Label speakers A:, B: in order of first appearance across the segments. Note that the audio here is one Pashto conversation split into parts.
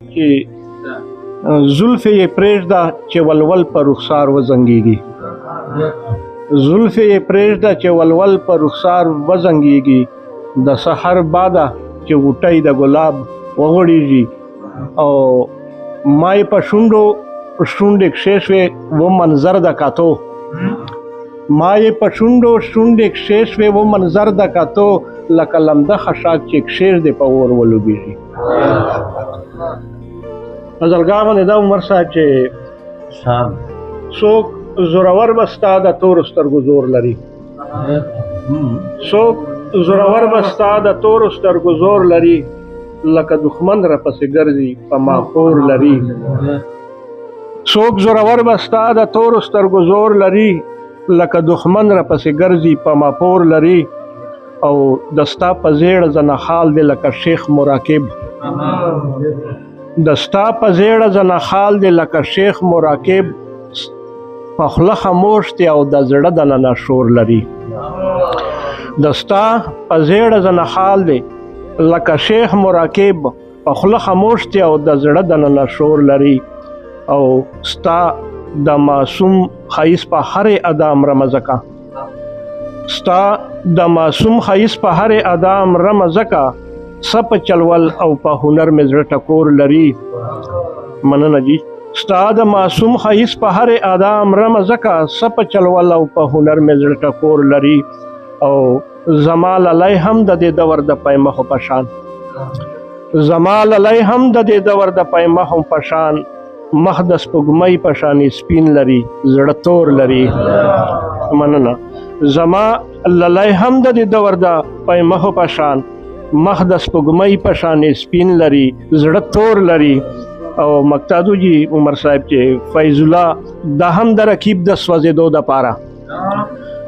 A: چې زلفې یې پرېږده چې ولول په رخسار وزنګېږي، زلفې یې پرېږده چې ولول په رخسار وزنګېږي، د سحر باده چې غوټۍ د ګلاب وغوړېږي. او ما یې په شونډې کښې شوې و منظر د کتو، ما یې په شونډې کښې شوې و منظر د کتو، لکه لمده خشاک چې کښېږدې په اور ولوبېږي. غزلګاه باندې دا عمر صاحب چې څوک زورور به ستا د تورو سترګو زور لري، څوک زورور به ستا د تورو سترګو زور لري، لکه دښمن راپسې ګرځي په ما پور لري. څوک زورور به ستا د تورو سترګو زور لري، لکه دښمن راپسې ګرځي په ما پور لري. او د ستا په زیړه زنه خال دی لکه شیخ مراکب، د ستا په زیړه زنه خال دی لکه شیخ مراکب، په خوله خاموش دی او د زړه دننه شور لري. د ستا په زیړه زنه خال دی لکه شیخ مراکب، په خوله خاموش دی او د زړه دننه شور لري. او ستا د معصوم ښایست په هرې ادا مرمه ځکه، ستا د معصوم ښایست په هرې ادا مرمه ځکه، څه په چلول او په هنر مې زړه ټکور لري. مننه جی. ستا د معصوم ښایست په هرې ادا مرمه ځکه، څه په چلول او په هنر مې زړه ټکور لري. او زما للی هم د دې دور د پیمخو په شان، زما للی هم د دې دور د پیمخو په شان، مخ د سپوږمۍ په شانې سپین لري، زړه تور لري. مننه. زما للی هم د دې دور د پیمخو په شان، مخ د سپوږمۍ په شانې سپین لري، زړه تور لري. او مقتادو جی عمر صاحب چې فیض الله دا هم د رکیب د سوځېدو دپاره،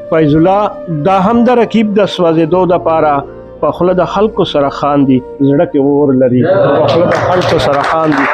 A: فیض الله دا هم د رکیب د سوځېدو دپاره، په خوله د خلکو سره خاندي زړه کې اور لري، په خوله د خلکو سره خاندي.